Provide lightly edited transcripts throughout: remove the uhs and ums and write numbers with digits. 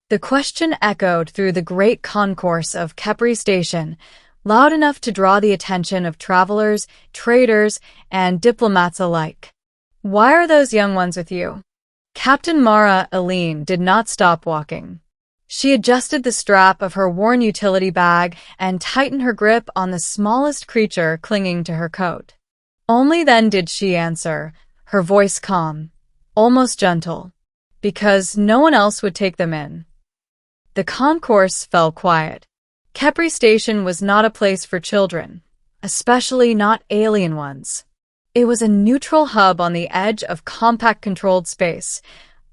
The question echoed through the great concourse of Kepri Station, loud enough to draw the attention of travelers, traders, and diplomats alike. "Why are those young ones with you?" Captain Mara Aline did not stop walking. She adjusted the strap of her worn utility bag and tightened her grip on the smallest creature clinging to her coat. Only then did she answer, her voice calm, almost gentle, "Because no one else would take them in." The concourse fell quiet. Kepri Station was not a place for children, especially not alien ones. It was a neutral hub on the edge of compact-controlled space,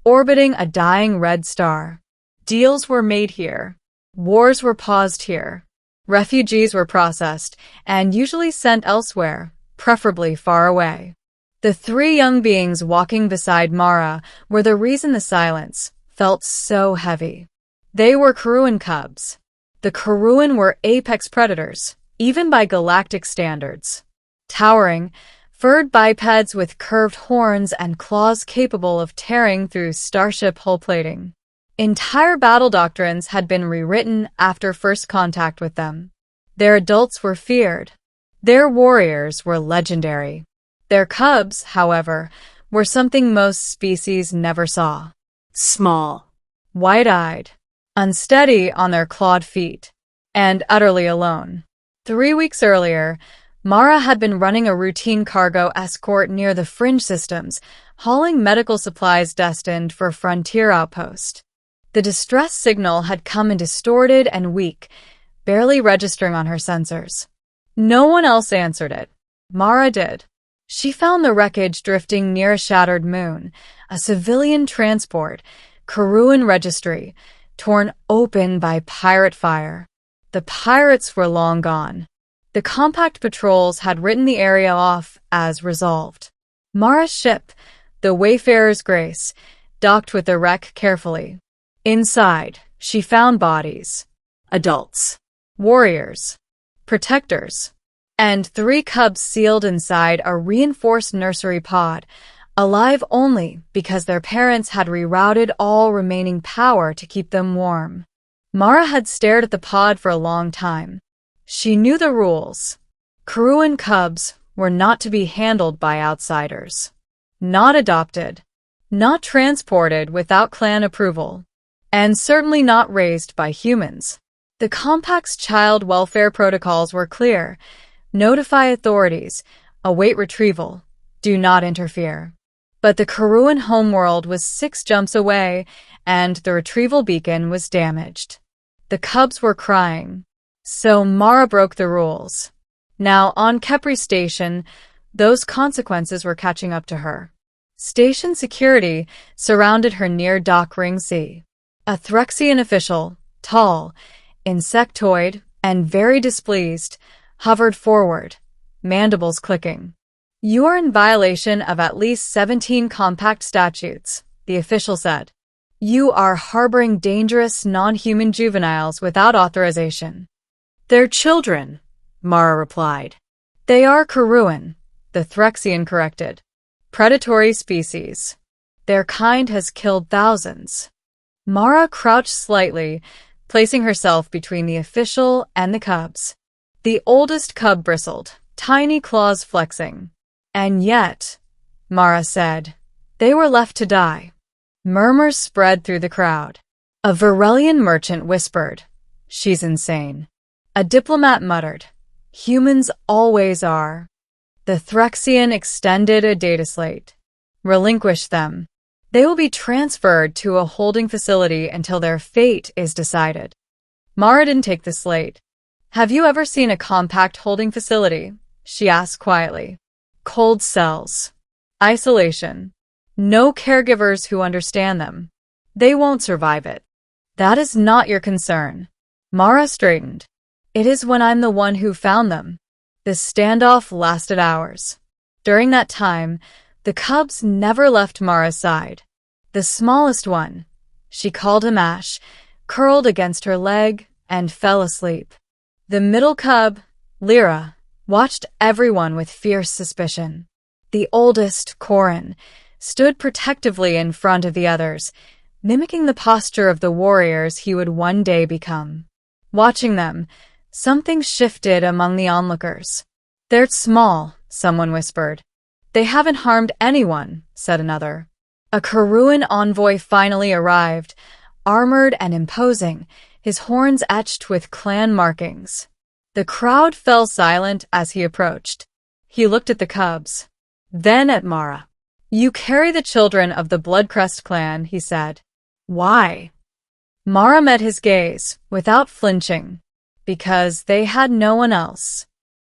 orbiting a dying red star. Deals were made here. Wars were paused here. Refugees were processed and usually sent elsewhere, preferably far away. The three young beings walking beside Mara were the reason the silence felt so heavy. They were HumanCubs. The Karuan were apex predators, even by galactic standards. Towering, furred bipeds with curved horns and claws capable of tearing through starship hull plating. Entire battle doctrines had been rewritten after first contact with them. Their adults were feared. Their warriors were legendary. Their cubs, however, were something most species never saw. Small, wide-eyed, unsteady on their clawed feet, and utterly alone. 3 weeks earlier, Mara had been running a routine cargo escort near the fringe systems, hauling medical supplies destined for frontier outpost. The distress signal had come in distorted and weak, barely registering on her sensors. No one else answered it. Mara did. She found the wreckage drifting near a shattered moon, a civilian transport, Karuan registry, torn open by pirate fire. The pirates were long gone. The compact patrols had written the area off as resolved. Mara's ship, the Wayfarer's Grace, docked with the wreck carefully. Inside, she found bodies. Adults. Warriors. Protectors. And 3 cubs sealed inside a reinforced nursery pod, alive only because their parents had rerouted all remaining power to keep them warm. Mara had stared at the pod for a long time. She knew the rules. Karuan cubs were not to be handled by outsiders. Not adopted. Not transported without clan approval. And certainly not raised by humans. The Compact's child welfare protocols were clear. Notify authorities. Await retrieval. Do not interfere. But the Karuan homeworld was 6 jumps away, and the retrieval beacon was damaged. The cubs were crying. So Mara broke the rules. Now, on Kepri Station, those consequences were catching up to her. Station security surrounded her near Dock Ring C. A Threxian official, tall, insectoid, and very displeased, hovered forward, mandibles clicking. "You are in violation of at least 17 compact statutes," the official said. "You are harboring dangerous non-human juveniles without authorization." "They're children," Mara replied. "They are Karuan," the Threxian corrected. "Predatory species. Their kind has killed thousands." Mara crouched slightly, placing herself between the official and the cubs. The oldest cub bristled, tiny claws flexing. "And yet," Mara said, "they were left to die." Murmurs spread through the crowd. A Varelian merchant whispered, "She's insane." A diplomat muttered, "Humans always are." The Threxian extended a data slate. "Relinquish them. They will be transferred to a holding facility until their fate is decided." Mara didn't take the slate. "Have you ever seen a compact holding facility?" she asked quietly. "Cold cells. Isolation. No caregivers who understand them. They won't survive it." "That is not your concern." Mara straightened. "It is when I'm the one who found them." The standoff lasted hours. During that time, the cubs never left Mara's side. The smallest one, she called him Ash, curled against her leg and fell asleep. The middle cub, Lyra, watched everyone with fierce suspicion. The oldest, Corin, stood protectively in front of the others, mimicking the posture of the warriors he would one day become. Watching them, something shifted among the onlookers. "They're small," someone whispered. "They haven't harmed anyone," said another. A Karuan envoy finally arrived, armored and imposing, his horns etched with clan markings. The crowd fell silent as he approached. He looked at the cubs, then at Mara. "You carry the children of the Bloodcrest clan," he said. "Why?" Mara met his gaze, without flinching. "Because they had no one else."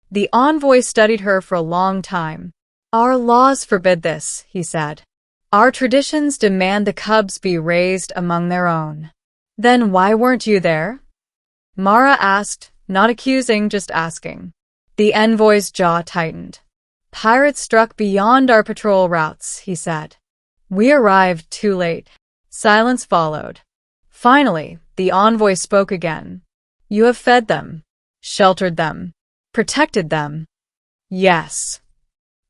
The envoy studied her for a long time. "Our laws forbid this," he said. "Our traditions demand the cubs be raised among their own." "Then why weren't you there?" Mara asked, not accusing, just asking. The envoy's jaw tightened. "Pirates struck beyond our patrol routes," he said. "We arrived too late." Silence followed. Finally, the envoy spoke again. "You have fed them, sheltered them, protected them." "Yes."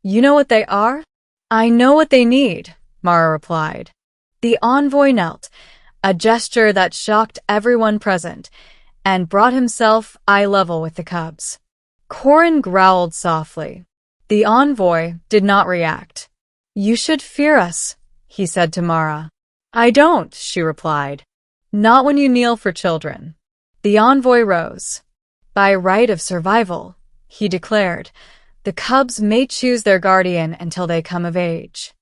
"You know what they are?" "I know what they need," Mara replied. The envoy knelt, a gesture that shocked everyone present, and brought himself eye level with the cubs. Corin growled softly. The envoy did not react. "You should fear us," he said to Mara. "I don't," she replied. "Not when you kneel for children." The envoy rose. "By right of survival," he declared, "the cubs may choose their guardian until they come of age."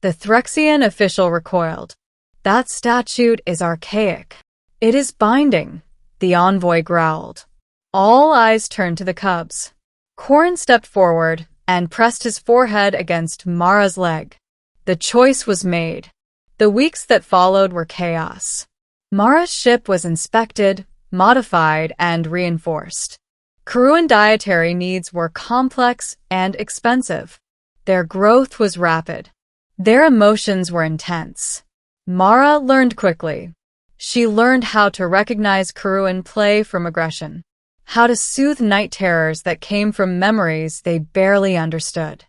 The Threxian official recoiled. "That statute is archaic." "It is binding," the envoy growled. All eyes turned to the cubs. Corin stepped forward and pressed his forehead against Mara's leg. The choice was made. The weeks that followed were chaos. Mara's ship was inspected, modified, and reinforced. Karuan dietary needs were complex and expensive. Their growth was rapid. Their emotions were intense. Mara learned quickly. She learned how to recognize Karuan play from aggression, how to soothe night terrors that came from memories they barely understood,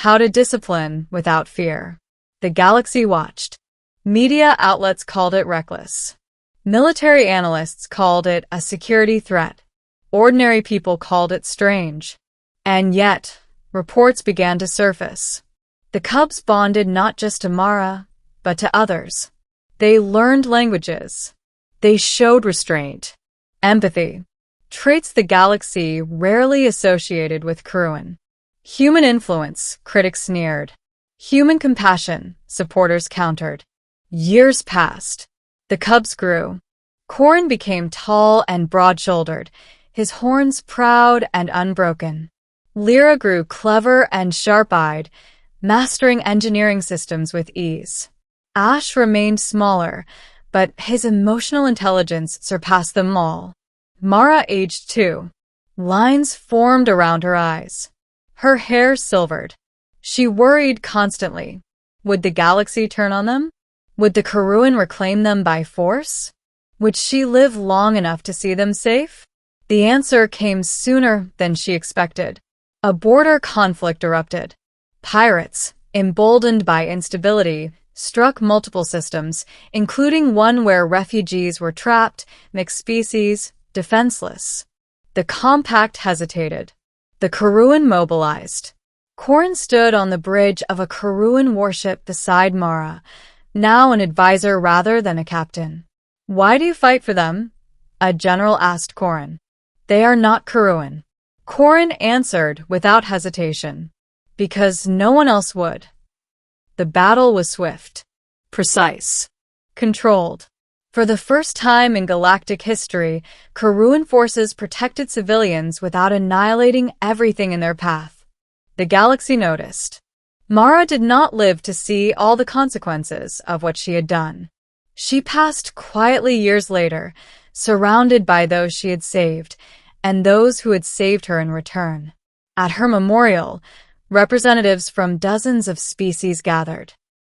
how to discipline without fear. The galaxy watched. Media outlets called it reckless. Military analysts called it a security threat. Ordinary people called it strange. And yet, reports began to surface. The cubs bonded not just to Mara, but to others. They learned languages. They showed restraint, empathy, traits the galaxy rarely associated with Karuan. Human influence, critics sneered. Human compassion, supporters countered. Years passed. The cubs grew. Corin became tall and broad-shouldered, his horns proud and unbroken. Lyra grew clever and sharp-eyed, mastering engineering systems with ease. Ash remained smaller, but his emotional intelligence surpassed them all. Mara aged too. Lines formed around her eyes. Her hair silvered. She worried constantly. Would the galaxy turn on them? Would the Karuan reclaim them by force? Would she live long enough to see them safe? The answer came sooner than she expected. A border conflict erupted. Pirates, emboldened by instability, struck multiple systems, including one where refugees were trapped, mixed species, defenseless. The compact hesitated. The Karuan mobilized. Corin stood on the bridge of a Karuan warship beside Mara, now an advisor rather than a captain. "Why do you fight for them?" a general asked Corin. "They are not Karuan." Corin answered without hesitation. "Because no one else would." The battle was swift, precise, controlled. For the first time in galactic history, Karuan forces protected civilians without annihilating everything in their path. The galaxy noticed. Mara did not live to see all the consequences of what she had done. She passed quietly years later, surrounded by those she had saved, and those who had saved her in return. At her memorial, representatives from dozens of species gathered.